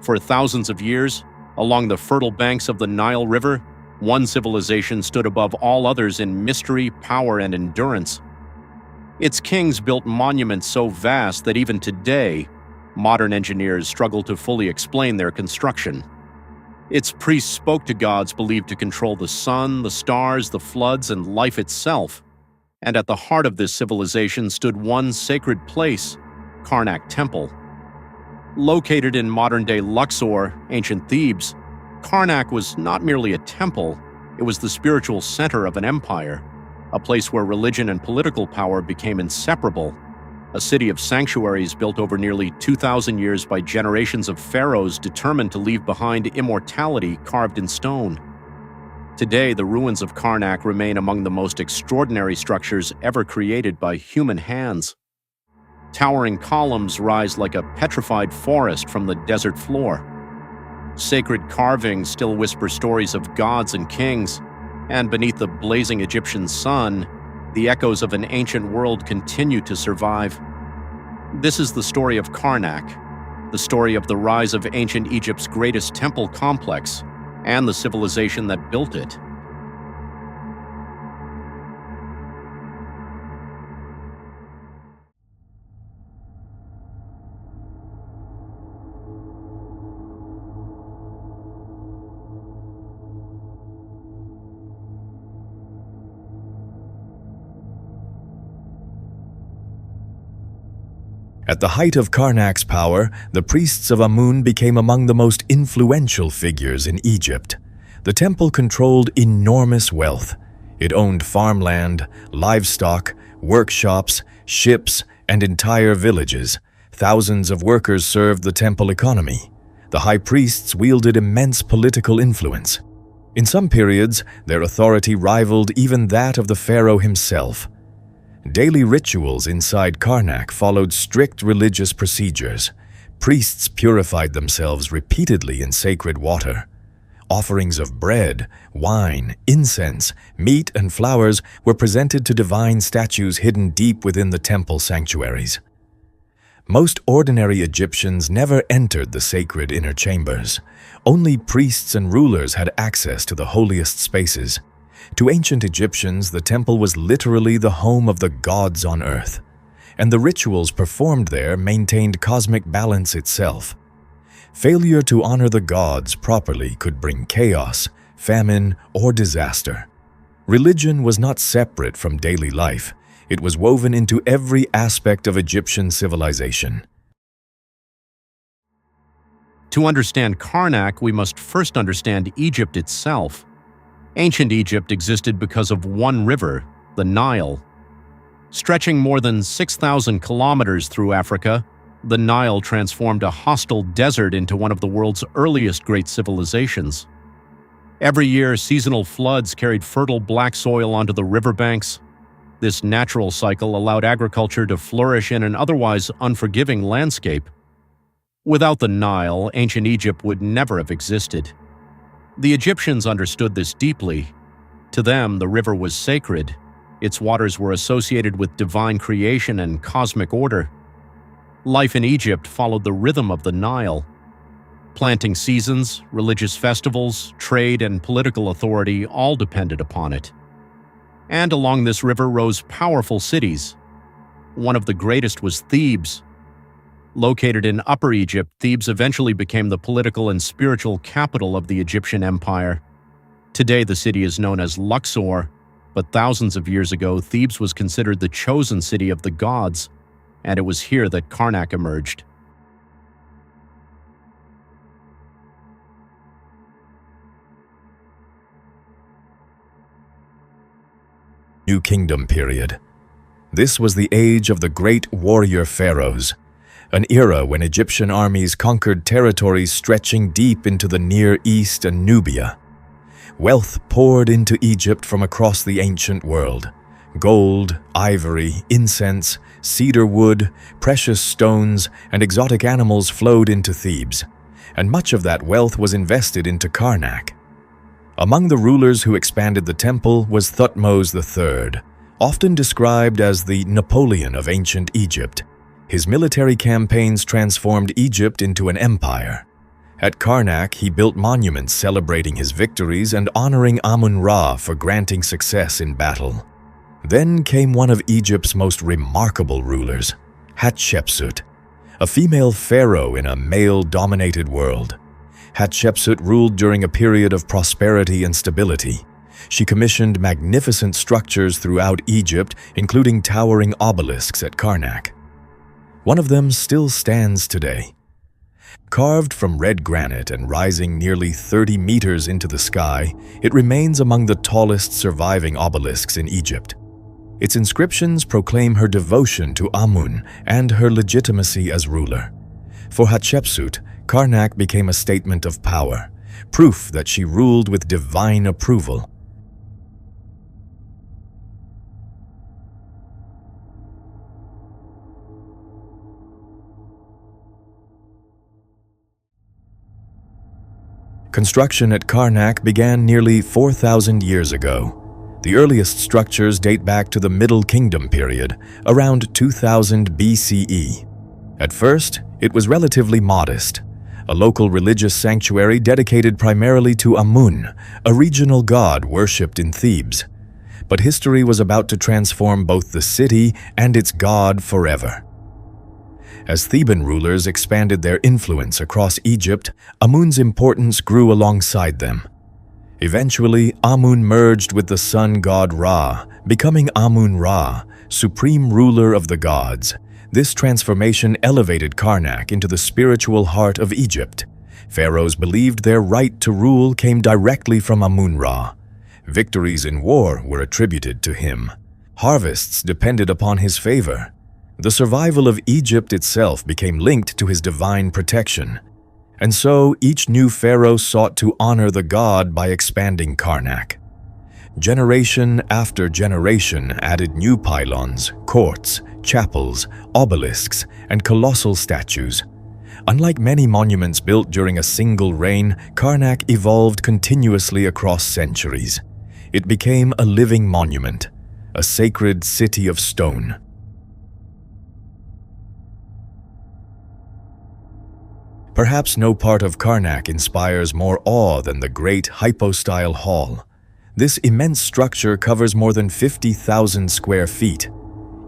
For thousands of years, along the fertile banks of the Nile River, one civilization stood above all others in mystery, power, and endurance. Its kings built monuments so vast that even today, modern engineers struggle to fully explain their construction. Its priests spoke to gods believed to control the sun, the stars, the floods, and life itself. And at the heart of this civilization stood one sacred place, Karnak Temple. Located in modern-day Luxor, ancient Thebes, Karnak was not merely a temple, it was the spiritual center of an empire, a place where religion and political power became inseparable, a city of sanctuaries built over nearly 2,000 years by generations of pharaohs determined to leave behind immortality carved in stone. Today, the ruins of Karnak remain among the most extraordinary structures ever created by human hands. Towering columns rise like a petrified forest from the desert floor. Sacred carvings still whisper stories of gods and kings, and beneath the blazing Egyptian sun, the echoes of an ancient world continue to survive. This is the story of Karnak, the story of the rise of ancient Egypt's greatest temple complex, and the civilization that built it. At the height of Karnak's power, the priests of Amun became among the most influential figures in Egypt. The temple controlled enormous wealth. It owned farmland, livestock, workshops, ships, and entire villages. Thousands of workers served the temple economy. The high priests wielded immense political influence. In some periods, their authority rivaled even that of the pharaoh himself. Daily rituals inside Karnak followed strict religious procedures. Priests purified themselves repeatedly in sacred water. Offerings of bread, wine, incense, meat, and flowers were presented to divine statues hidden deep within the temple sanctuaries. Most ordinary Egyptians never entered the sacred inner chambers. Only priests and rulers had access to the holiest spaces. To ancient Egyptians, the temple was literally the home of the gods on earth, and the rituals performed there maintained cosmic balance itself. Failure to honor the gods properly could bring chaos, famine, or disaster. Religion was not separate from daily life. It was woven into every aspect of Egyptian civilization. To understand Karnak, we must first understand Egypt itself. Ancient Egypt existed because of one river, the Nile. Stretching more than 6,000 kilometers through Africa, the Nile transformed a hostile desert into one of the world's earliest great civilizations. Every year, seasonal floods carried fertile black soil onto the riverbanks. This natural cycle allowed agriculture to flourish in an otherwise unforgiving landscape. Without the Nile, ancient Egypt would never have existed. The Egyptians understood this deeply. To them, the river was sacred. Its waters were associated with divine creation and cosmic order. Life in Egypt followed the rhythm of the Nile. Planting seasons, religious festivals, trade, and political authority all depended upon it. And along this river rose powerful cities. One of the greatest was Thebes. Located in Upper Egypt, Thebes eventually became the political and spiritual capital of the Egyptian Empire. Today, the city is known as Luxor, but thousands of years ago, Thebes was considered the chosen city of the gods, and it was here that Karnak emerged. New Kingdom period. This was the age of the great warrior pharaohs, an era when Egyptian armies conquered territories stretching deep into the Near East and Nubia. Wealth poured into Egypt from across the ancient world. Gold, ivory, incense, cedar wood, precious stones, and exotic animals flowed into Thebes, and much of that wealth was invested into Karnak. Among the rulers who expanded the temple was Thutmose III, often described as the Napoleon of ancient Egypt. His military campaigns transformed Egypt into an empire. At Karnak, he built monuments celebrating his victories and honoring Amun-Ra for granting success in battle. Then came one of Egypt's most remarkable rulers, Hatshepsut, a female pharaoh in a male-dominated world. Hatshepsut ruled during a period of prosperity and stability. She commissioned magnificent structures throughout Egypt, including towering obelisks at Karnak. One of them still stands today. Carved from red granite and rising nearly 30 meters into the sky, it remains among the tallest surviving obelisks in Egypt. Its inscriptions proclaim her devotion to Amun and her legitimacy as ruler. For Hatshepsut, Karnak became a statement of power, proof that she ruled with divine approval. Construction at Karnak began nearly 4,000 years ago. The earliest structures date back to the Middle Kingdom period, around 2000 BCE. At first, it was relatively modest, a local religious sanctuary dedicated primarily to Amun, a regional god worshipped in Thebes. But history was about to transform both the city and its god forever. As Theban rulers expanded their influence across Egypt, Amun's importance grew alongside them. Eventually, Amun merged with the sun god Ra, becoming Amun-Ra, supreme ruler of the gods. This transformation elevated Karnak into the spiritual heart of Egypt. Pharaohs believed their right to rule came directly from Amun-Ra. Victories in war were attributed to him. Harvests depended upon his favor. The survival of Egypt itself became linked to his divine protection. And so each new pharaoh sought to honor the god by expanding Karnak. Generation after generation added new pylons, courts, chapels, obelisks, and colossal statues. Unlike many monuments built during a single reign, Karnak evolved continuously across centuries. It became a living monument, a sacred city of stone. Perhaps no part of Karnak inspires more awe than the great hypostyle hall. This immense structure covers more than 50,000 square feet.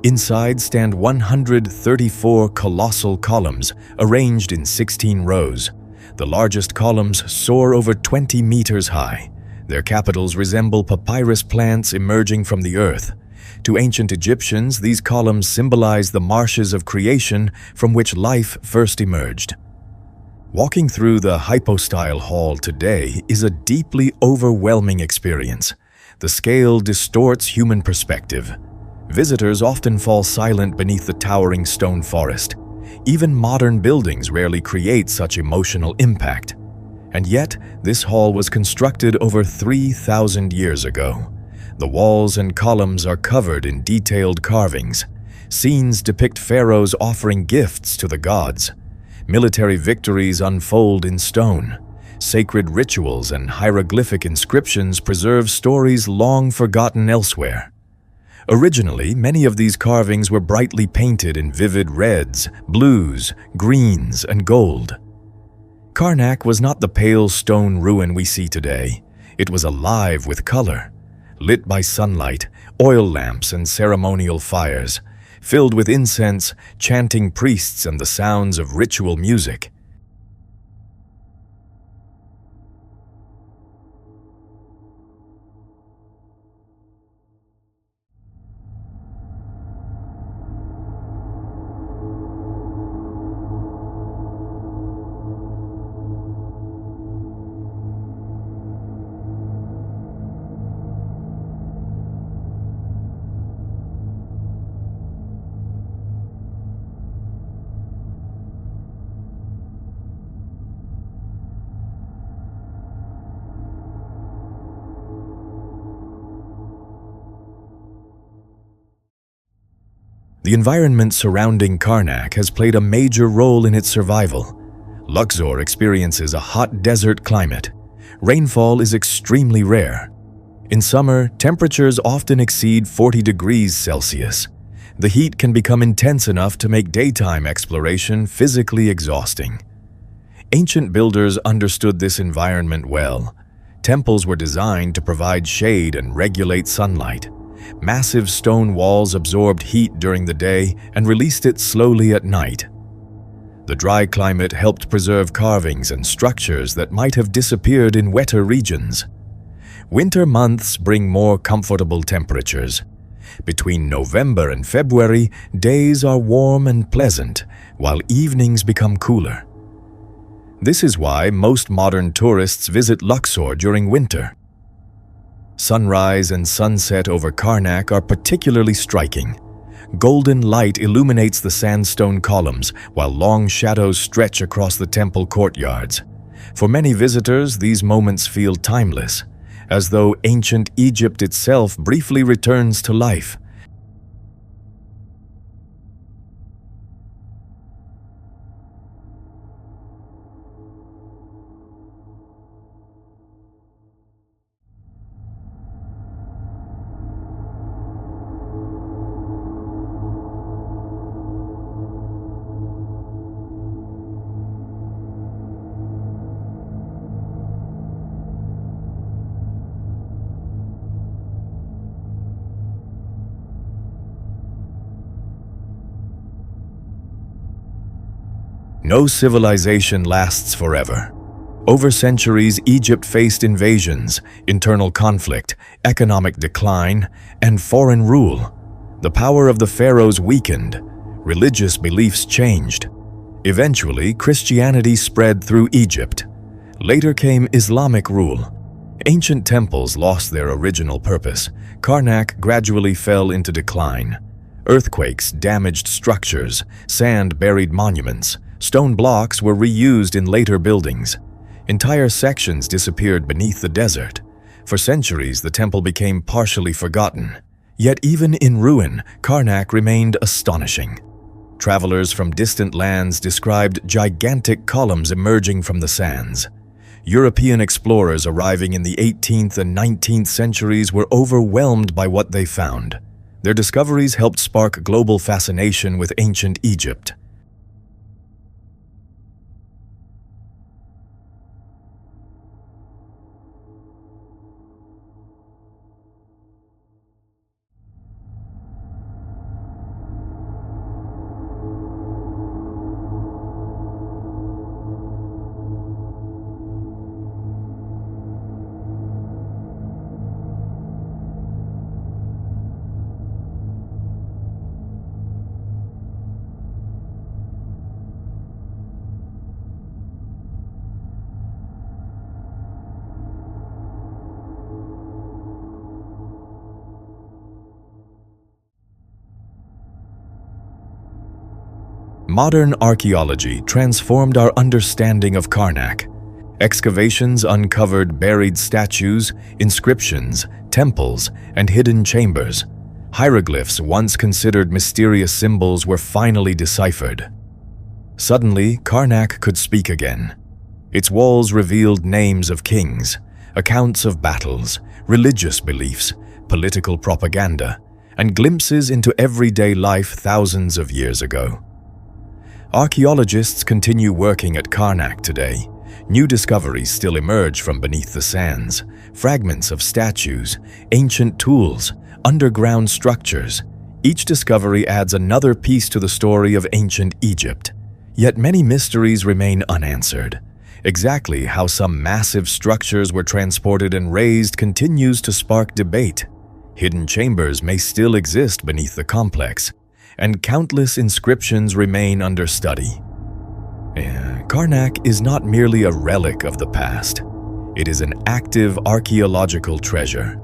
Inside stand 134 colossal columns arranged in 16 rows. The largest columns soar over 20 meters high. Their capitals resemble papyrus plants emerging from the earth. To ancient Egyptians, these columns symbolize the marshes of creation from which life first emerged. Walking through the hypostyle hall today is a deeply overwhelming experience. The scale distorts human perspective. Visitors often fall silent beneath the towering stone forest. Even modern buildings rarely create such emotional impact. And yet, this hall was constructed over 3,000 years ago. The walls and columns are covered in detailed carvings. Scenes depict pharaohs offering gifts to the gods. Military victories unfold in stone. Sacred rituals and hieroglyphic inscriptions preserve stories long forgotten elsewhere. Originally, many of these carvings were brightly painted in vivid reds, blues, greens, and gold. Karnak was not the pale stone ruin we see today. It was alive with color, lit by sunlight, oil lamps, and ceremonial fires. Filled with incense, chanting priests, and the sounds of ritual music. The environment surrounding Karnak has played a major role in its survival. Luxor experiences a hot desert climate. Rainfall is extremely rare. In summer, temperatures often exceed 40 degrees Celsius. The heat can become intense enough to make daytime exploration physically exhausting. Ancient builders understood this environment well. Temples were designed to provide shade and regulate sunlight. Massive stone walls absorbed heat during the day and released it slowly at night. The dry climate helped preserve carvings and structures that might have disappeared in wetter regions. Winter months bring more comfortable temperatures. Between November and February, days are warm and pleasant, while evenings become cooler. This is why most modern tourists visit Luxor during winter. Sunrise and sunset over Karnak are particularly striking. Golden light illuminates the sandstone columns, while long shadows stretch across the temple courtyards. For many visitors, these moments feel timeless, as though ancient Egypt itself briefly returns to life. No civilization lasts forever. Over centuries, Egypt faced invasions, internal conflict, economic decline, and foreign rule. The power of the pharaohs weakened. Religious beliefs changed. Eventually, Christianity spread through Egypt. Later came Islamic rule. Ancient temples lost their original purpose. Karnak gradually fell into decline. Earthquakes damaged structures, sand buried monuments. Stone blocks were reused in later buildings. Entire sections disappeared beneath the desert. For centuries, the temple became partially forgotten. Yet even in ruin, Karnak remained astonishing. Travelers from distant lands described gigantic columns emerging from the sands. European explorers arriving in the 18th and 19th centuries were overwhelmed by what they found. Their discoveries helped spark global fascination with ancient Egypt. Modern archaeology transformed our understanding of Karnak. Excavations uncovered buried statues, inscriptions, temples, and hidden chambers. Hieroglyphs, once considered mysterious symbols, were finally deciphered. Suddenly, Karnak could speak again. Its walls revealed names of kings, accounts of battles, religious beliefs, political propaganda, and glimpses into everyday life thousands of years ago. Archaeologists continue working at Karnak today. New discoveries still emerge from beneath the sands. Fragments of statues, ancient tools, underground structures. Each discovery adds another piece to the story of ancient Egypt. Yet many mysteries remain unanswered. Exactly how some massive structures were transported and raised continues to spark debate. Hidden chambers may still exist beneath the complex, and countless inscriptions remain under study. Karnak is not merely a relic of the past. It is an active archaeological treasure.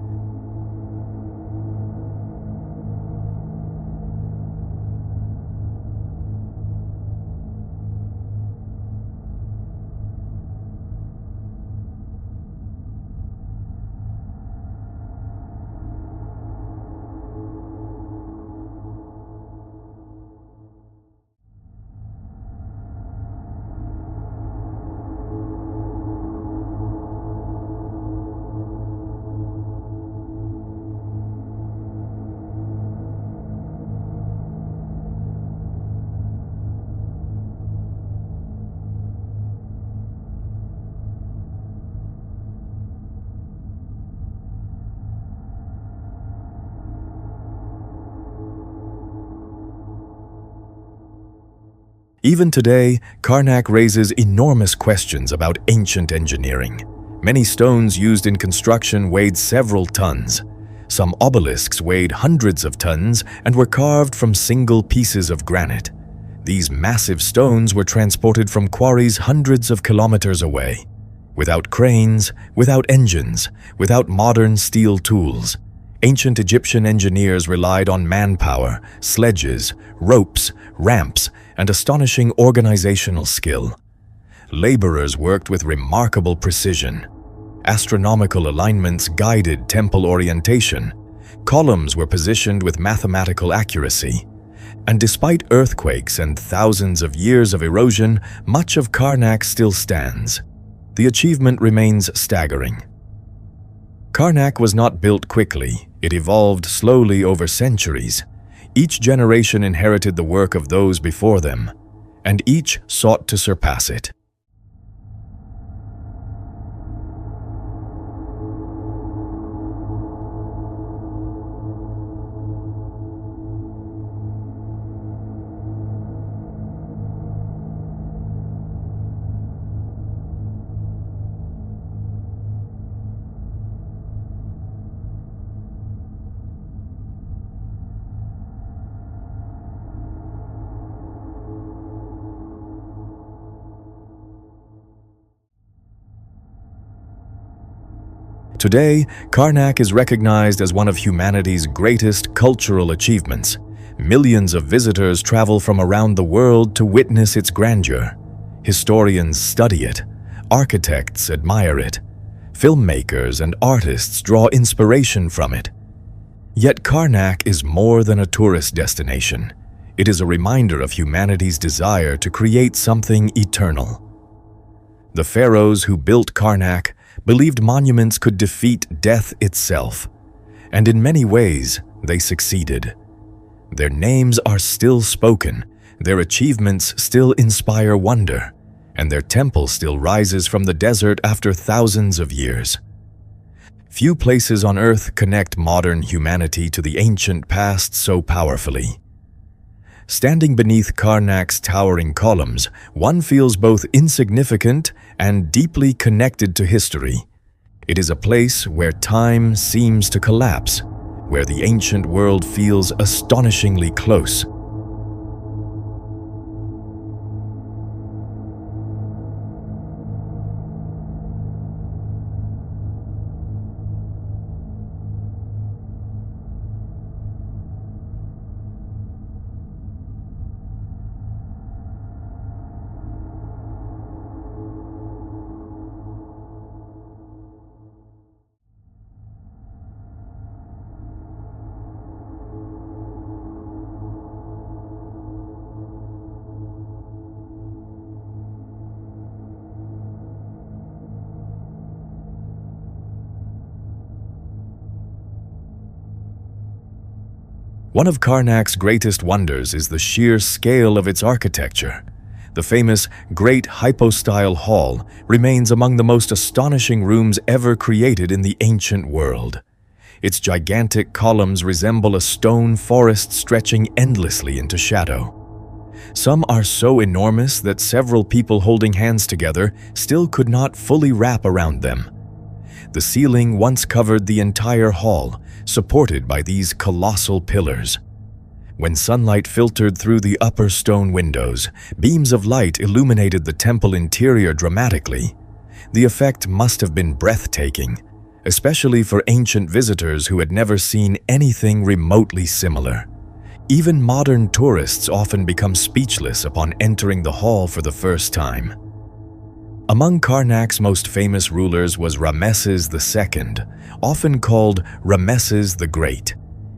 Even today, Karnak raises enormous questions about ancient engineering. Many stones used in construction weighed several tons. Some obelisks weighed hundreds of tons and were carved from single pieces of granite. These massive stones were transported from quarries hundreds of kilometers away. Without cranes, without engines, without modern steel tools, ancient Egyptian engineers relied on manpower, sledges, ropes, ramps, and astonishing organizational skill. Laborers worked with remarkable precision. Astronomical alignments guided temple orientation. Columns were positioned with mathematical accuracy. And despite earthquakes and thousands of years of erosion, much of Karnak still stands. The achievement remains staggering. Karnak was not built quickly. It evolved slowly over centuries. Each generation inherited the work of those before them, and each sought to surpass it. Today, Karnak is recognized as one of humanity's greatest cultural achievements. Millions of visitors travel from around the world to witness its grandeur. Historians study it, architects admire it, filmmakers and artists draw inspiration from it. Yet Karnak is more than a tourist destination. It is a reminder of humanity's desire to create something eternal. The pharaohs who built Karnak believed monuments could defeat death itself, and in many ways they succeeded. Their names are still spoken, their achievements still inspire wonder, and their temple still rises from the desert after thousands of years. Few places on earth connect modern humanity to the ancient past so powerfully. Standing beneath Karnak's towering columns, one feels both insignificant and deeply connected to history. It is a place where time seems to collapse, where the ancient world feels astonishingly close. One of Karnak's greatest wonders is the sheer scale of its architecture. The famous Great Hypostyle Hall remains among the most astonishing rooms ever created in the ancient world. Its gigantic columns resemble a stone forest stretching endlessly into shadow. Some are so enormous that several people holding hands together still could not fully wrap around them. The ceiling once covered the entire hall, supported by these colossal pillars. When sunlight filtered through the upper stone windows, beams of light illuminated the temple interior dramatically. The effect must have been breathtaking, especially for ancient visitors who had never seen anything remotely similar. Even modern tourists often become speechless upon entering the hall for the first time. Among Karnak's most famous rulers was Ramesses II, often called Ramesses the Great.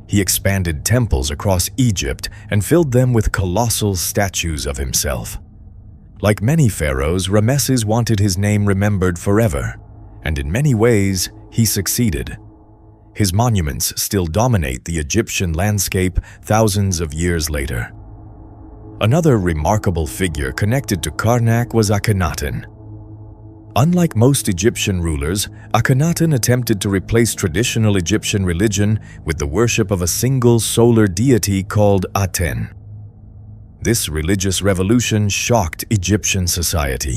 He expanded temples across Egypt and filled them with colossal statues of himself. Like many pharaohs, Ramesses wanted his name remembered forever, and in many ways, he succeeded. His monuments still dominate the Egyptian landscape thousands of years later. Another remarkable figure connected to Karnak was Akhenaten. Unlike most Egyptian rulers, Akhenaten attempted to replace traditional Egyptian religion with the worship of a single solar deity called Aten. This religious revolution shocked Egyptian society.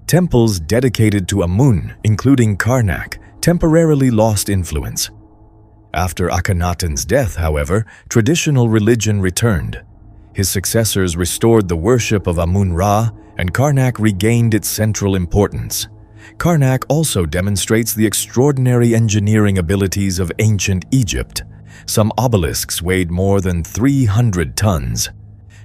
Temples dedicated to Amun, including Karnak, temporarily lost influence. After Akhenaten's death, however, traditional religion returned. His successors restored the worship of Amun-Ra, and Karnak regained its central importance. Karnak also demonstrates the extraordinary engineering abilities of ancient Egypt. Some obelisks weighed more than 300 tons.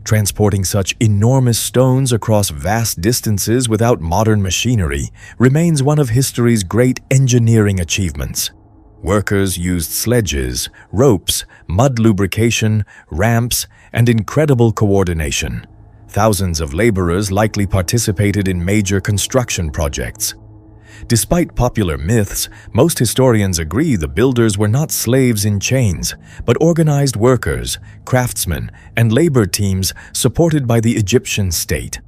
Transporting such enormous stones across vast distances without modern machinery remains one of history's great engineering achievements. Workers used sledges, ropes, mud lubrication, ramps, and incredible coordination. Thousands of laborers likely participated in major construction projects. Despite popular myths, most historians agree the builders were not slaves in chains, but organized workers, craftsmen, and labor teams supported by the Egyptian state.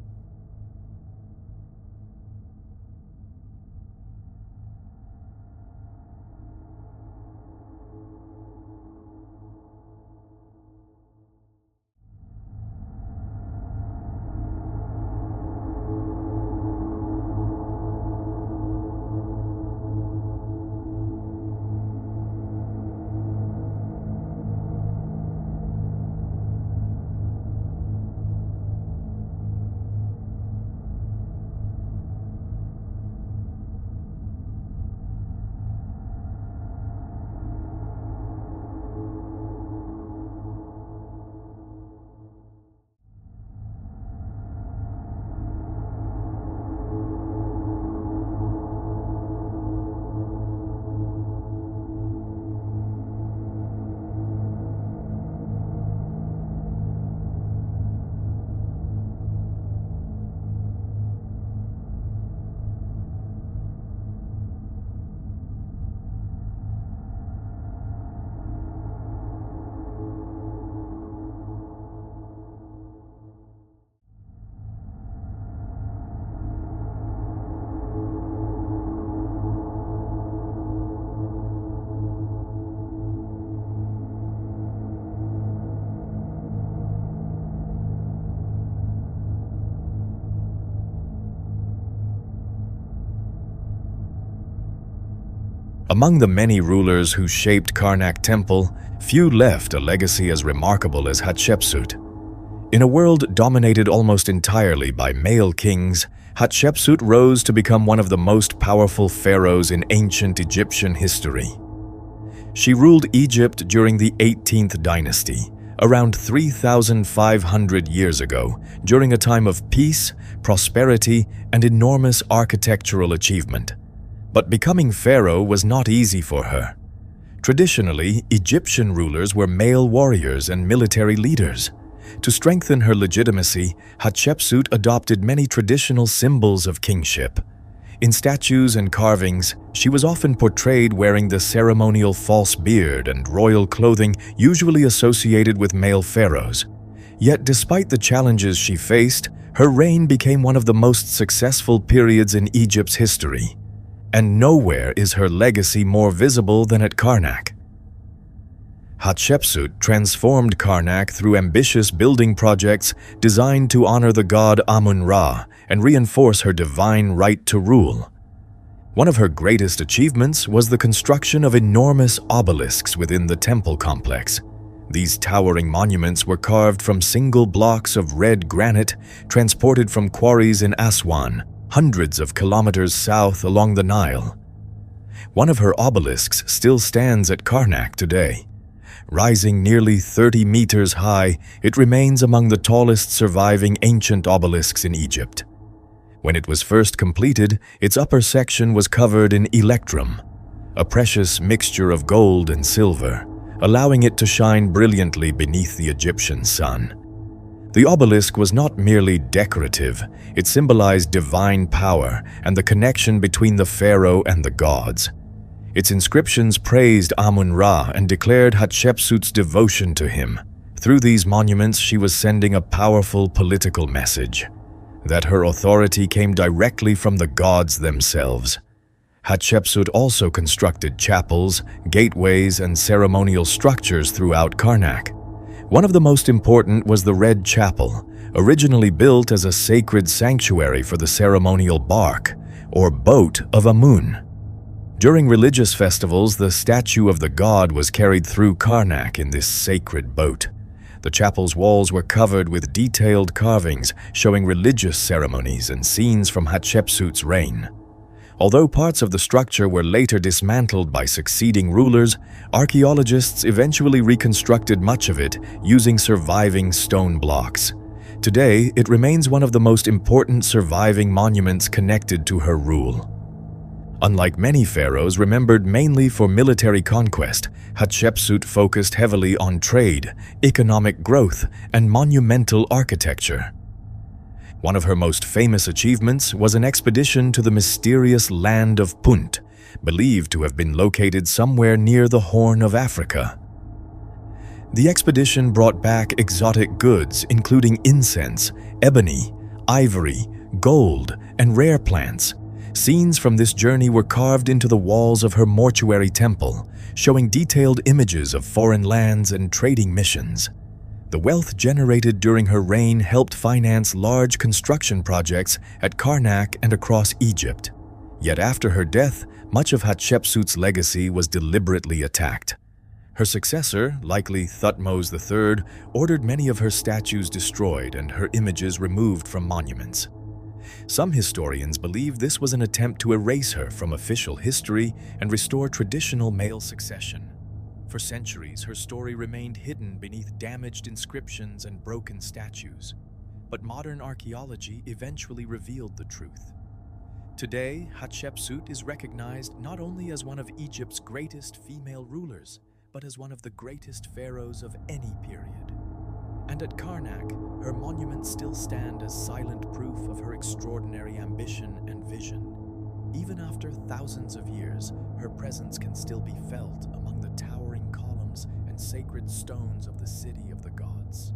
Among the many rulers who shaped Karnak Temple, few left a legacy as remarkable as Hatshepsut. In a world dominated almost entirely by male kings, Hatshepsut rose to become one of the most powerful pharaohs in ancient Egyptian history. She ruled Egypt during the 18th dynasty, around 3,500 years ago, during a time of peace, prosperity, and enormous architectural achievement. But becoming pharaoh was not easy for her. Traditionally, Egyptian rulers were male warriors and military leaders. To strengthen her legitimacy, Hatshepsut adopted many traditional symbols of kingship. In statues and carvings, she was often portrayed wearing the ceremonial false beard and royal clothing usually associated with male pharaohs. Yet despite the challenges she faced, her reign became one of the most successful periods in Egypt's history. And nowhere is her legacy more visible than at Karnak. Hatshepsut transformed Karnak through ambitious building projects designed to honor the god Amun-Ra and reinforce her divine right to rule. One of her greatest achievements was the construction of enormous obelisks within the temple complex. These towering monuments were carved from single blocks of red granite transported from quarries in Aswan, hundreds of kilometers south along the Nile. One of her obelisks still stands at Karnak today. Rising nearly 30 meters high, it remains among the tallest surviving ancient obelisks in Egypt. When it was first completed, its upper section was covered in electrum, a precious mixture of gold and silver, allowing it to shine brilliantly beneath the Egyptian sun. The obelisk was not merely decorative, it symbolized divine power and the connection between the pharaoh and the gods. Its inscriptions praised Amun-Ra and declared Hatshepsut's devotion to him. Through these monuments, she was sending a powerful political message, that her authority came directly from the gods themselves. Hatshepsut also constructed chapels, gateways, and ceremonial structures throughout Karnak. One of the most important was the Red Chapel, originally built as a sacred sanctuary for the ceremonial bark, or boat of Amun. During religious festivals, the statue of the god was carried through Karnak in this sacred boat. The chapel's walls were covered with detailed carvings showing religious ceremonies and scenes from Hatshepsut's reign. Although parts of the structure were later dismantled by succeeding rulers, archaeologists eventually reconstructed much of it using surviving stone blocks. Today, it remains one of the most important surviving monuments connected to her rule. Unlike many pharaohs remembered mainly for military conquest, Hatshepsut focused heavily on trade, economic growth, and monumental architecture. One of her most famous achievements was an expedition to the mysterious land of Punt, believed to have been located somewhere near the Horn of Africa. The expedition brought back exotic goods including incense, ebony, ivory, gold, and rare plants. Scenes from this journey were carved into the walls of her mortuary temple, showing detailed images of foreign lands and trading missions. The wealth generated during her reign helped finance large construction projects at Karnak and across Egypt. Yet after her death, much of Hatshepsut's legacy was deliberately attacked. Her successor, likely Thutmose III, ordered many of her statues destroyed and her images removed from monuments. Some historians believe this was an attempt to erase her from official history and restore traditional male succession. For centuries, her story remained hidden beneath damaged inscriptions and broken statues. But modern archaeology eventually revealed the truth. Today, Hatshepsut is recognized not only as one of Egypt's greatest female rulers, but as one of the greatest pharaohs of any period. And at Karnak, her monuments still stand as silent proof of her extraordinary ambition and vision. Even after thousands of years, her presence can still be felt among the towering columns and sacred stones of the city of the gods.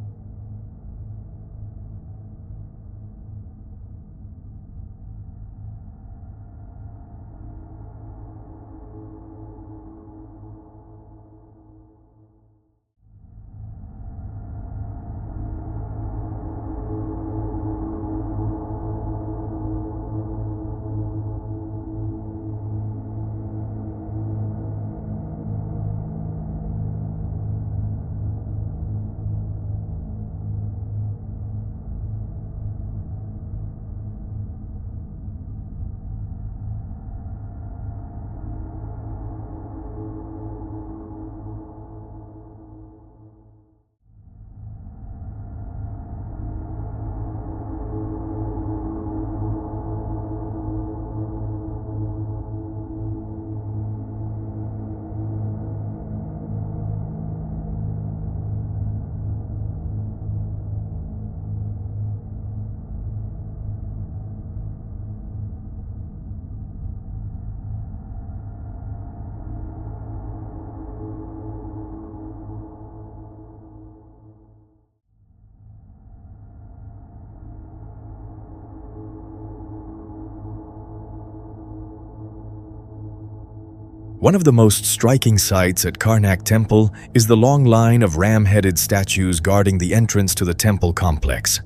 One of the most striking sights at Karnak Temple is the long line of ram-headed statues guarding the entrance to the temple complex.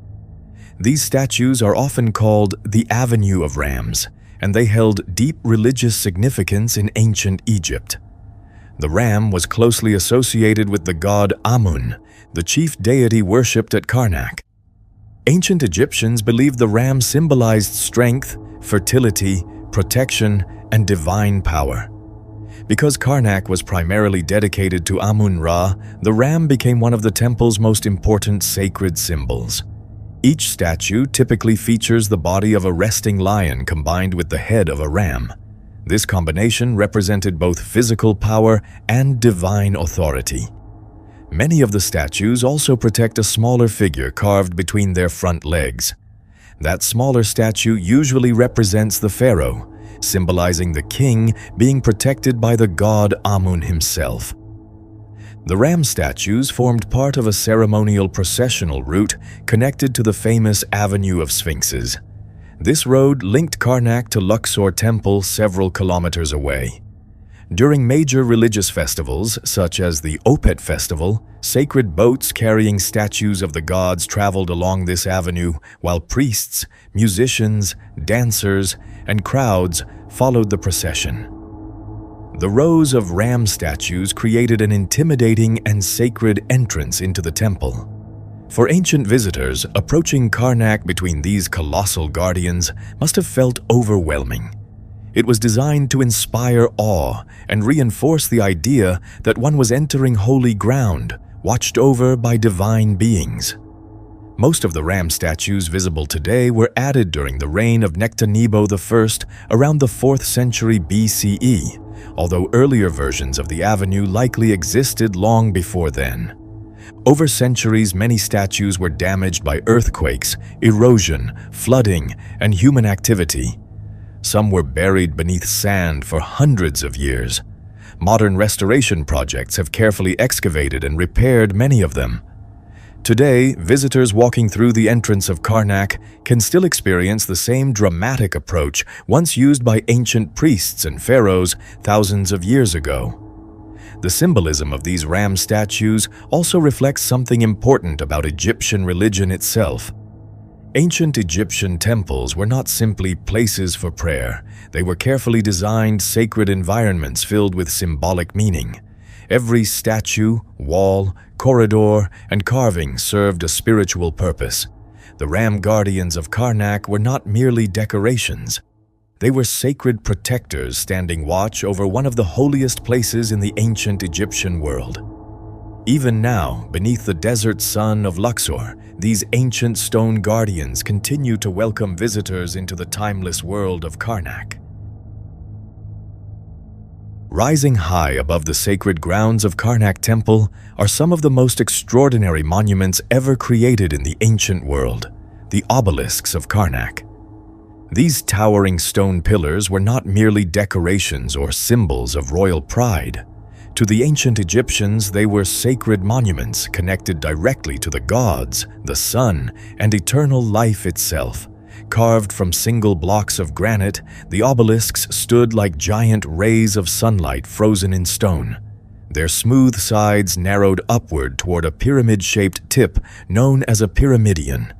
These statues are often called the Avenue of Rams, and they held deep religious significance in ancient Egypt. The ram was closely associated with the god Amun, the chief deity worshipped at Karnak. Ancient Egyptians believed the ram symbolized strength, fertility, protection, and divine power. Because Karnak was primarily dedicated to Amun-Ra, the ram became one of the temple's most important sacred symbols. Each statue typically features the body of a resting lion combined with the head of a ram. This combination represented both physical power and divine authority. Many of the statues also protect a smaller figure carved between their front legs. That smaller statue usually represents the pharaoh, symbolizing the king being protected by the god Amun himself. The ram statues formed part of a ceremonial processional route connected to the famous Avenue of Sphinxes. This road linked Karnak to Luxor Temple several kilometers away. During major religious festivals, such as the Opet Festival, sacred boats carrying statues of the gods traveled along this avenue, while priests, musicians, dancers, and crowds followed the procession. The rows of ram statues created an intimidating and sacred entrance into the temple. For ancient visitors, approaching Karnak between these colossal guardians must have felt overwhelming. It was designed to inspire awe and reinforce the idea that one was entering holy ground, watched over by divine beings. Most of the ram statues visible today were added during the reign of Nectanebo I around the 4th century BCE, although earlier versions of the avenue likely existed long before then. Over centuries, many statues were damaged by earthquakes, erosion, flooding, and human activity. Some were buried beneath sand for hundreds of years. Modern restoration projects have carefully excavated and repaired many of them. Today, visitors walking through the entrance of Karnak can still experience the same dramatic approach once used by ancient priests and pharaohs thousands of years ago. The symbolism of these ram statues also reflects something important about Egyptian religion itself. Ancient Egyptian temples were not simply places for prayer. They were carefully designed sacred environments filled with symbolic meaning. Every statue, wall, corridor, and carving served a spiritual purpose. The ram guardians of Karnak were not merely decorations. They were sacred protectors standing watch over one of the holiest places in the ancient Egyptian world. Even now, beneath the desert sun of Luxor, these ancient stone guardians continue to welcome visitors into the timeless world of Karnak. Rising high above the sacred grounds of Karnak Temple are some of the most extraordinary monuments ever created in the ancient world, the obelisks of Karnak. These towering stone pillars were not merely decorations or symbols of royal pride. To the ancient Egyptians, they were sacred monuments connected directly to the gods, the sun, and eternal life itself. Carved from single blocks of granite, the obelisks stood like giant rays of sunlight frozen in stone. Their smooth sides narrowed upward toward a pyramid-shaped tip known as a pyramidion.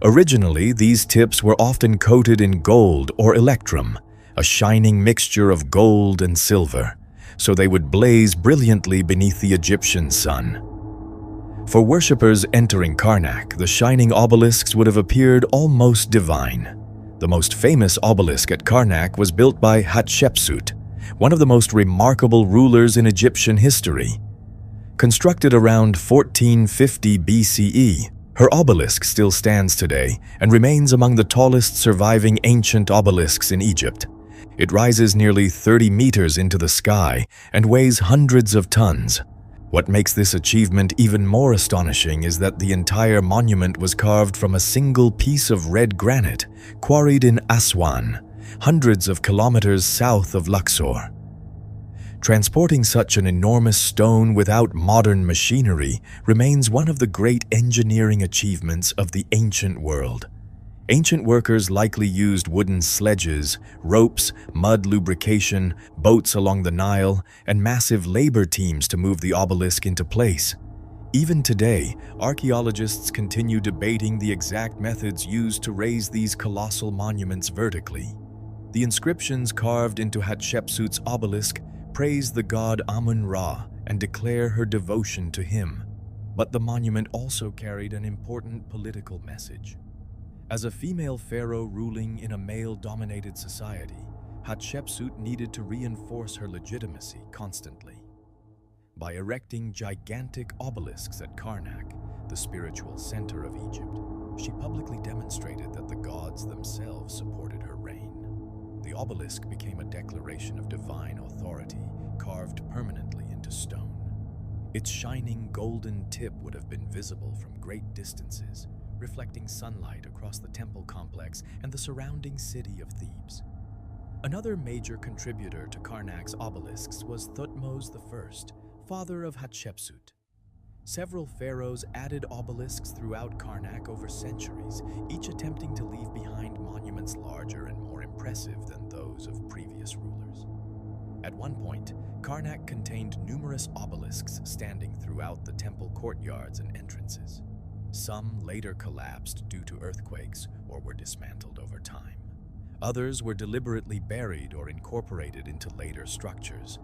Originally, these tips were often coated in gold or electrum, a shining mixture of gold and silver, so they would blaze brilliantly beneath the Egyptian sun. For worshippers entering Karnak, the shining obelisks would have appeared almost divine. The most famous obelisk at Karnak was built by Hatshepsut, one of the most remarkable rulers in Egyptian history. Constructed around 1450 BCE, her obelisk still stands today and remains among the tallest surviving ancient obelisks in Egypt. It rises nearly 30 meters into the sky and weighs hundreds of tons. What makes this achievement even more astonishing is that the entire monument was carved from a single piece of red granite, quarried in Aswan, hundreds of kilometers south of Luxor. Transporting such an enormous stone without modern machinery remains one of the great engineering achievements of the ancient world. Ancient workers likely used wooden sledges, ropes, mud lubrication, boats along the Nile, and massive labor teams to move the obelisk into place. Even today, archaeologists continue debating the exact methods used to raise these colossal monuments vertically. The inscriptions carved into Hatshepsut's obelisk praise the god Amun-Ra and declare her devotion to him. But the monument also carried an important political message. As a female pharaoh ruling in a male-dominated society, Hatshepsut needed to reinforce her legitimacy constantly. By erecting gigantic obelisks at Karnak, the spiritual center of Egypt, she publicly demonstrated that the gods themselves supported her reign. The obelisk became a declaration of divine authority, carved permanently into stone. Its shining golden tip would have been visible from great distances, reflecting sunlight across the temple complex and the surrounding city of Thebes. Another major contributor to Karnak's obelisks was Thutmose I, father of Hatshepsut. Several pharaohs added obelisks throughout Karnak over centuries, each attempting to leave behind monuments larger and more impressive than those of previous rulers. At one point, Karnak contained numerous obelisks standing throughout the temple courtyards and entrances. Some later collapsed due to earthquakes or were dismantled over time. Others were deliberately buried or incorporated into later structures.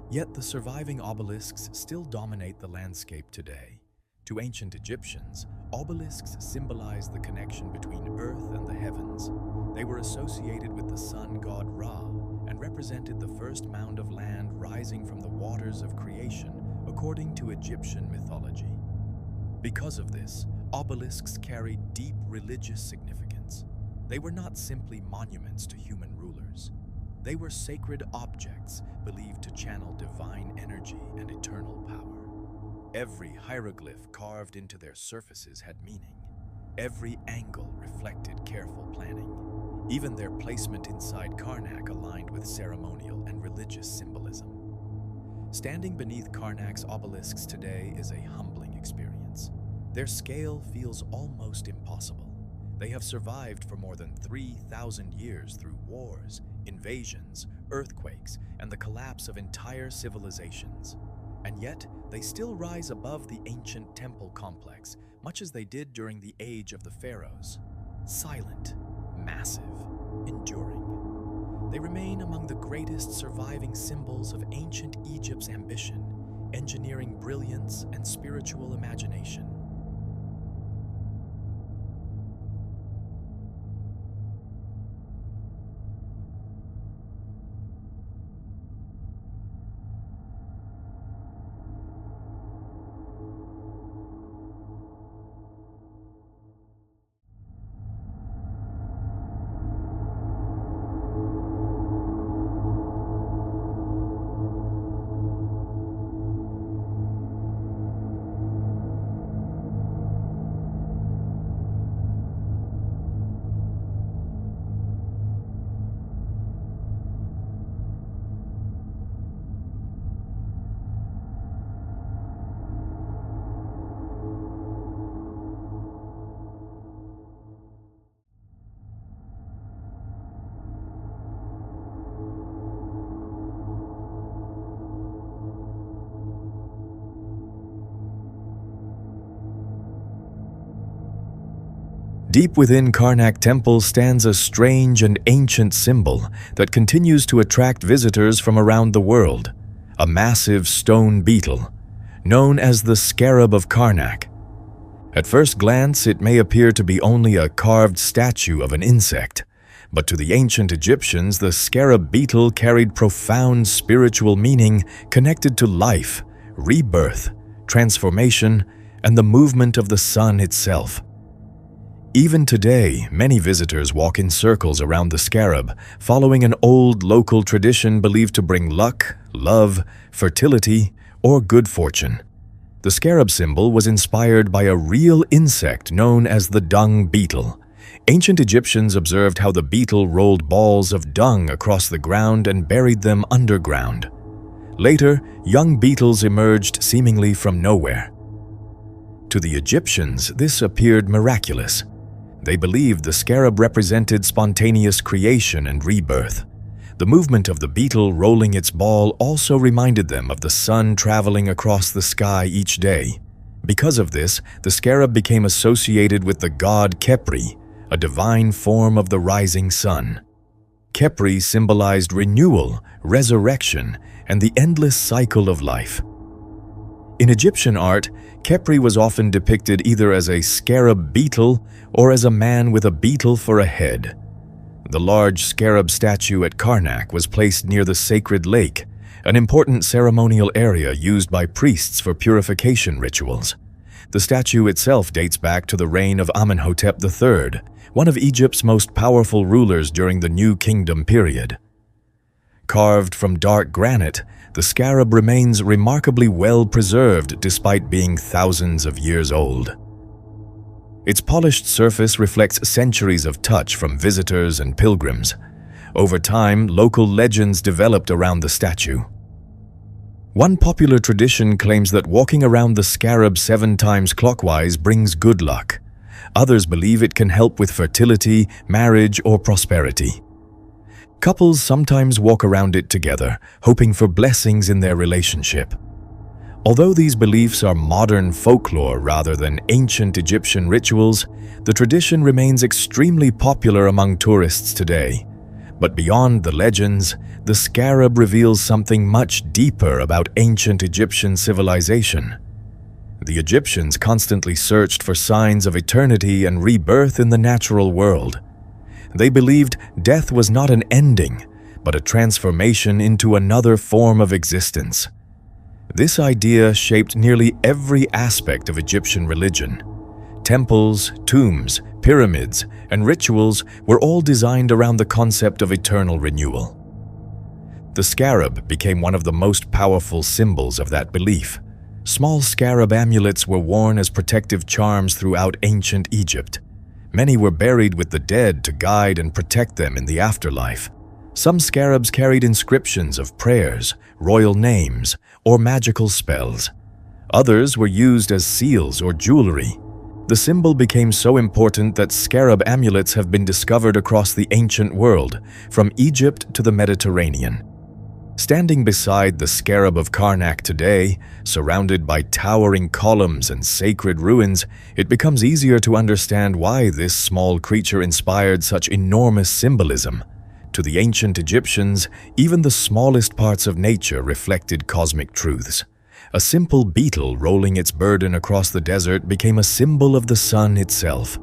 Yet the surviving obelisks still dominate the landscape today. To ancient Egyptians, obelisks symbolized the connection between earth and the heavens. They were associated with the sun god Ra and represented the first mound of land rising from the waters of creation, according to Egyptian mythology. Because of this, obelisks carried deep religious significance. They were not simply monuments to human rulers. They were sacred objects believed to channel divine energy and eternal power. Every hieroglyph carved into their surfaces had meaning. Every angle reflected careful planning. Even their placement inside Karnak aligned with ceremonial and religious symbolism. Standing beneath Karnak's obelisks today is a humbling experience. Their scale feels almost impossible. They have survived for more than 3,000 years through wars, invasions, earthquakes, and the collapse of entire civilizations. And yet, they still rise above the ancient temple complex, much as they did during the age of the pharaohs. Silent, massive, enduring. They remain among the greatest surviving symbols of ancient Egypt's ambition, engineering brilliance, and spiritual imagination. Deep within Karnak Temple stands a strange and ancient symbol that continues to attract visitors from around the world, a massive stone beetle, known as the Scarab of Karnak. At first glance, it may appear to be only a carved statue of an insect, but to the ancient Egyptians, the scarab beetle carried profound spiritual meaning connected to life, rebirth, transformation, and the movement of the sun itself. Even today, many visitors walk in circles around the scarab, following an old local tradition believed to bring luck, love, fertility, or good fortune. The scarab symbol was inspired by a real insect known as the dung beetle. Ancient Egyptians observed how the beetle rolled balls of dung across the ground and buried them underground. Later, young beetles emerged seemingly from nowhere. To the Egyptians, this appeared miraculous. They believed the scarab represented spontaneous creation and rebirth. The movement of the beetle rolling its ball also reminded them of the sun traveling across the sky each day. Because of this, the scarab became associated with the god Khepri, a divine form of the rising sun. Khepri symbolized renewal, resurrection, and the endless cycle of life. In Egyptian art, Khepri was often depicted either as a scarab beetle or as a man with a beetle for a head. The large scarab statue at Karnak was placed near the sacred lake, an important ceremonial area used by priests for purification rituals. The statue itself dates back to the reign of Amenhotep III, one of Egypt's most powerful rulers during the New Kingdom period. Carved from dark granite, the scarab remains remarkably well preserved despite being thousands of years old. Its polished surface reflects centuries of touch from visitors and pilgrims. Over time, local legends developed around the statue. One popular tradition claims that walking around the scarab 7 times clockwise brings good luck. Others believe it can help with fertility, marriage, or prosperity. Couples sometimes walk around it together, hoping for blessings in their relationship. Although these beliefs are modern folklore rather than ancient Egyptian rituals, the tradition remains extremely popular among tourists today. But beyond the legends, the scarab reveals something much deeper about ancient Egyptian civilization. The Egyptians constantly searched for signs of eternity and rebirth in the natural world. They believed death was not an ending, but a transformation into another form of existence. This idea shaped nearly every aspect of Egyptian religion. Temples, tombs, pyramids, and rituals were all designed around the concept of eternal renewal. The scarab became one of the most powerful symbols of that belief. Small scarab amulets were worn as protective charms throughout ancient Egypt. Many were buried with the dead to guide and protect them in the afterlife. Some scarabs carried inscriptions of prayers, royal names, or magical spells. Others were used as seals or jewelry. The symbol became so important that scarab amulets have been discovered across the ancient world, from Egypt to the Mediterranean. Standing beside the scarab of Karnak today, surrounded by towering columns and sacred ruins, it becomes easier to understand why this small creature inspired such enormous symbolism. To the ancient Egyptians, even the smallest parts of nature reflected cosmic truths. A simple beetle rolling its burden across the desert became a symbol of the sun itself,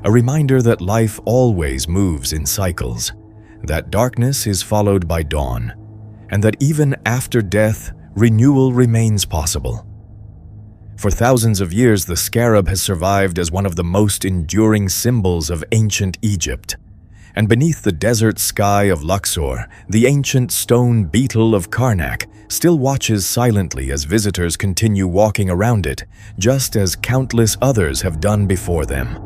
a reminder that life always moves in cycles, that darkness is followed by dawn, and that even after death, renewal remains possible. For thousands of years, the scarab has survived as one of the most enduring symbols of ancient Egypt. And beneath the desert sky of Luxor, the ancient stone beetle of Karnak still watches silently as visitors continue walking around it, just as countless others have done before them.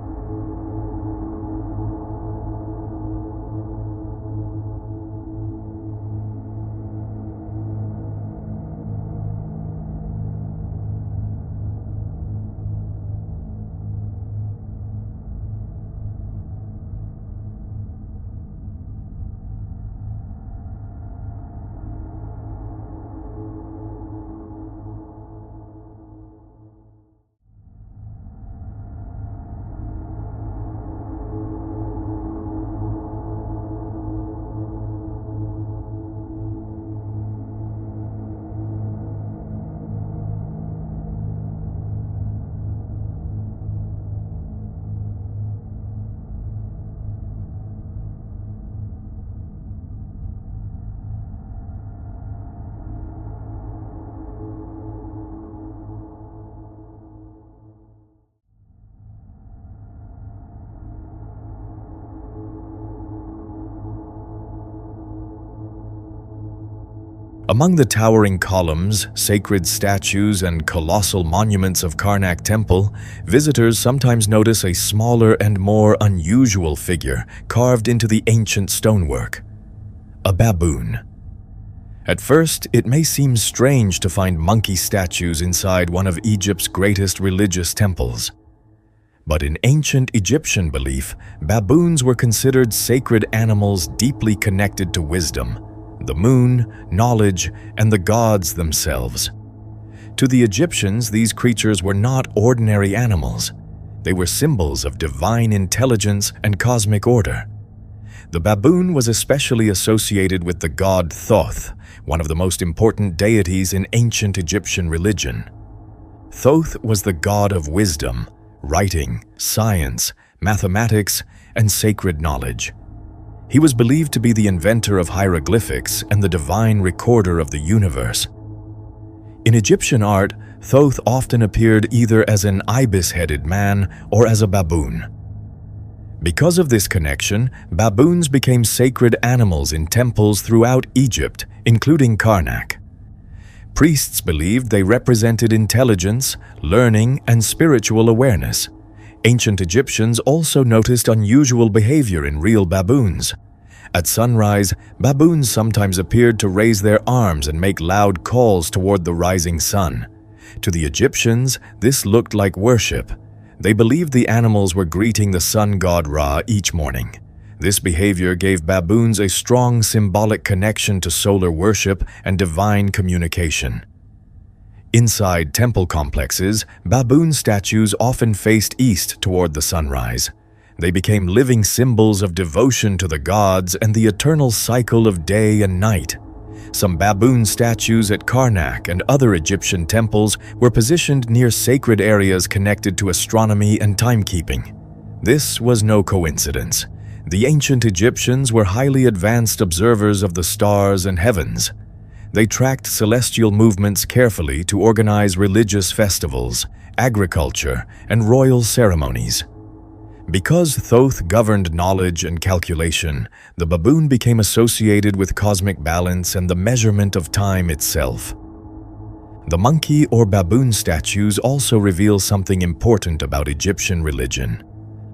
Among the towering columns, sacred statues, and colossal monuments of Karnak Temple, visitors sometimes notice a smaller and more unusual figure carved into the ancient stonework: a baboon. At first, it may seem strange to find monkey statues inside one of Egypt's greatest religious temples. But in ancient Egyptian belief, baboons were considered sacred animals deeply connected to wisdom, the moon, knowledge, and the gods themselves. To the Egyptians, these creatures were not ordinary animals. They were symbols of divine intelligence and cosmic order. The baboon was especially associated with the god Thoth, one of the most important deities in ancient Egyptian religion. Thoth was the god of wisdom, writing, science, mathematics, and sacred knowledge. He was believed to be the inventor of hieroglyphics and the divine recorder of the universe. In Egyptian art, Thoth often appeared either as an ibis-headed man or as a baboon. Because of this connection, baboons became sacred animals in temples throughout Egypt, including Karnak. Priests believed they represented intelligence, learning, and spiritual awareness. Ancient Egyptians also noticed unusual behavior in real baboons. At sunrise, baboons sometimes appeared to raise their arms and make loud calls toward the rising sun. To the Egyptians, this looked like worship. They believed the animals were greeting the sun god Ra each morning. This behavior gave baboons a strong symbolic connection to solar worship and divine communication. Inside temple complexes, baboon statues often faced east toward the sunrise. They became living symbols of devotion to the gods and the eternal cycle of day and night. Some baboon statues at Karnak and other Egyptian temples were positioned near sacred areas connected to astronomy and timekeeping. This was no coincidence. The ancient Egyptians were highly advanced observers of the stars and heavens. They tracked celestial movements carefully to organize religious festivals, agriculture, and royal ceremonies. Because Thoth governed knowledge and calculation, the baboon became associated with cosmic balance and the measurement of time itself. The monkey or baboon statues also reveal something important about Egyptian religion.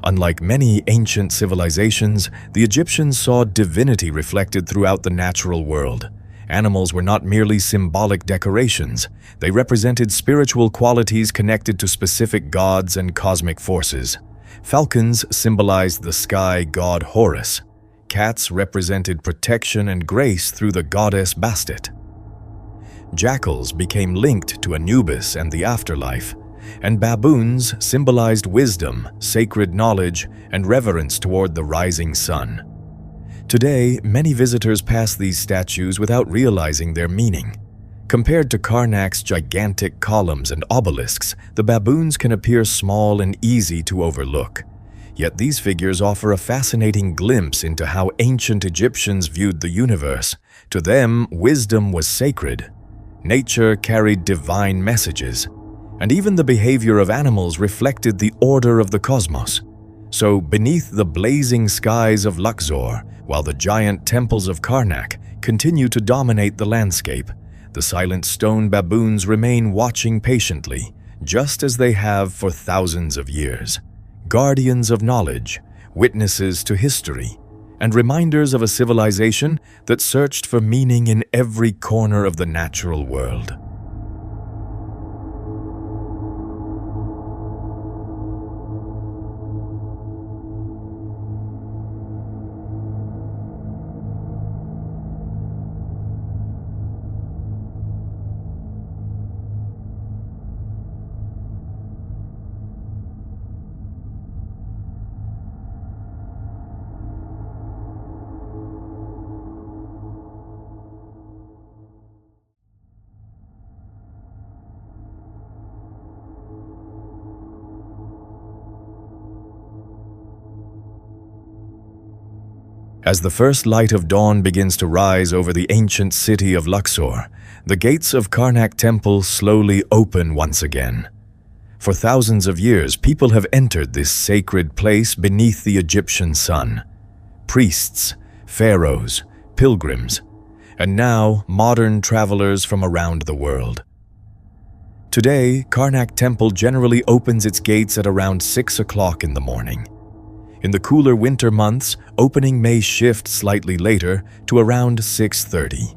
Unlike many ancient civilizations, the Egyptians saw divinity reflected throughout the natural world. Animals were not merely symbolic decorations. They represented spiritual qualities connected to specific gods and cosmic forces. Falcons symbolized the sky god Horus. Cats represented protection and grace through the goddess Bastet. Jackals became linked to Anubis and the afterlife, and baboons symbolized wisdom, sacred knowledge, and reverence toward the rising sun. Today, many visitors pass these statues without realizing their meaning. Compared to Karnak's gigantic columns and obelisks, the baboons can appear small and easy to overlook. Yet these figures offer a fascinating glimpse into how ancient Egyptians viewed the universe. To them, wisdom was sacred. Nature carried divine messages, and even the behavior of animals reflected the order of the cosmos. So, beneath the blazing skies of Luxor, while the giant temples of Karnak continue to dominate the landscape, the silent stone baboons remain watching patiently, just as they have for thousands of years. Guardians of knowledge, witnesses to history, and reminders of a civilization that searched for meaning in every corner of the natural world. As the first light of dawn begins to rise over the ancient city of Luxor, the gates of Karnak Temple slowly open once again. For thousands of years, people have entered this sacred place beneath the Egyptian sun. Priests, pharaohs, pilgrims, and now modern travelers from around the world. Today, Karnak Temple generally opens its gates at around 6 o'clock in the morning. In the cooler winter months, opening may shift slightly later to around 6:30.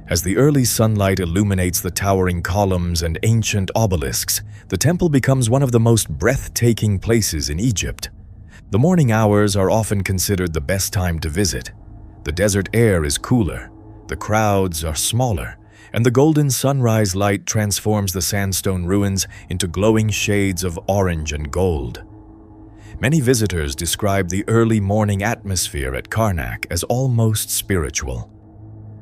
As the early sunlight illuminates the towering columns and ancient obelisks, the temple becomes one of the most breathtaking places in Egypt. The morning hours are often considered the best time to visit. The desert air is cooler, the crowds are smaller, and the golden sunrise light transforms the sandstone ruins into glowing shades of orange and gold. Many visitors describe the early morning atmosphere at Karnak as almost spiritual.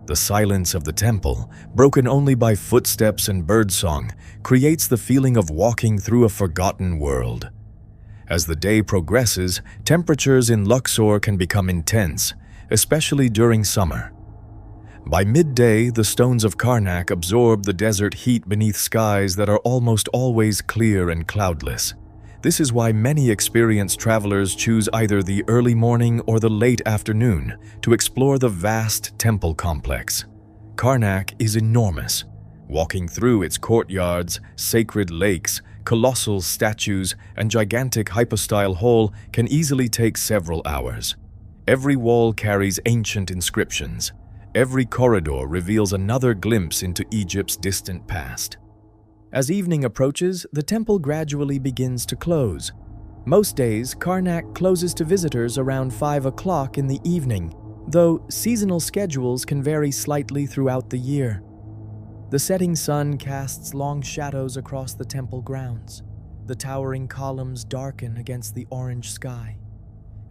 The silence of the temple, broken only by footsteps and birdsong, creates the feeling of walking through a forgotten world. As the day progresses, temperatures in Luxor can become intense, especially during summer. By midday, the stones of Karnak absorb the desert heat beneath skies that are almost always clear and cloudless. This is why many experienced travelers choose either the early morning or the late afternoon to explore the vast temple complex. Karnak is enormous. Walking through its courtyards, sacred lakes, colossal statues, and gigantic hypostyle hall can easily take several hours. Every wall carries ancient inscriptions. Every corridor reveals another glimpse into Egypt's distant past. As evening approaches, the temple gradually begins to close. Most days, Karnak closes to visitors around 5 o'clock in the evening, though seasonal schedules can vary slightly throughout the year. The setting sun casts long shadows across the temple grounds. The towering columns darken against the orange sky,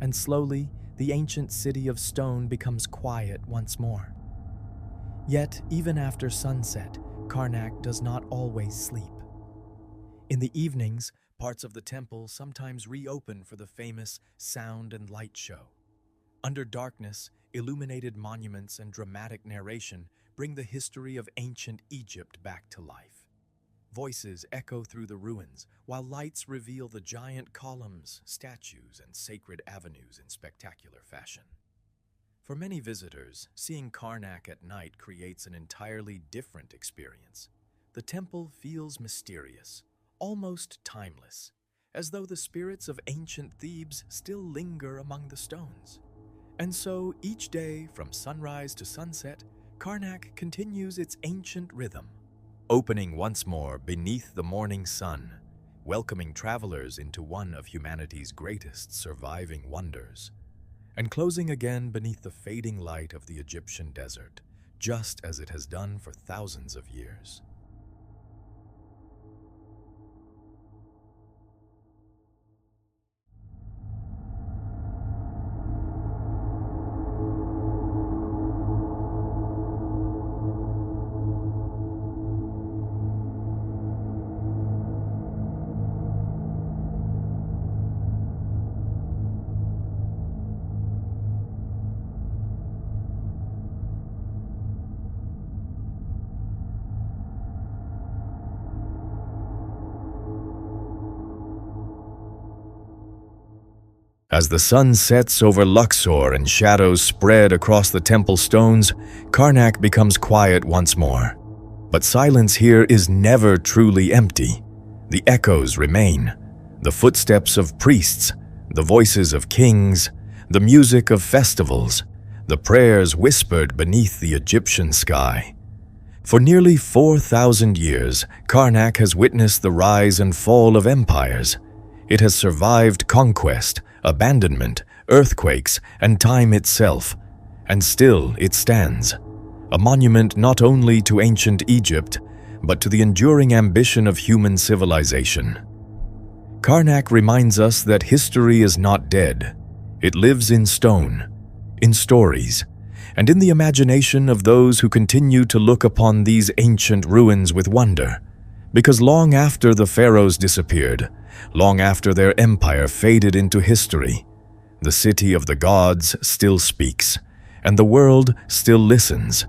and slowly, the ancient city of stone becomes quiet once more. Yet, even after sunset, Karnak does not always sleep. In the evenings, parts of the temple sometimes reopen for the famous sound and light show. Under darkness, illuminated monuments and dramatic narration bring the history of ancient Egypt back to life. Voices echo through the ruins, while lights reveal the giant columns, statues, and sacred avenues in spectacular fashion. For many visitors, seeing Karnak at night creates an entirely different experience. The temple feels mysterious, almost timeless, as though the spirits of ancient Thebes still linger among the stones. And so, each day, from sunrise to sunset, Karnak continues its ancient rhythm, opening once more beneath the morning sun, welcoming travelers into one of humanity's greatest surviving wonders, and closing again beneath the fading light of the Egyptian desert, just as it has done for thousands of years. As the sun sets over Luxor and shadows spread across the temple stones, Karnak becomes quiet once more. But silence here is never truly empty. The echoes remain, the footsteps of priests, the voices of kings, the music of festivals, the prayers whispered beneath the Egyptian sky. For nearly 4,000 years, Karnak has witnessed the rise and fall of empires. It has survived conquest, abandonment, earthquakes, and time itself, and still it stands, a monument not only to ancient Egypt, but to the enduring ambition of human civilization. Karnak reminds us that history is not dead. It lives in stone, in stories, and in the imagination of those who continue to look upon these ancient ruins with wonder. Because long after the pharaohs disappeared, long after their empire faded into history, the city of the gods still speaks, and the world still listens.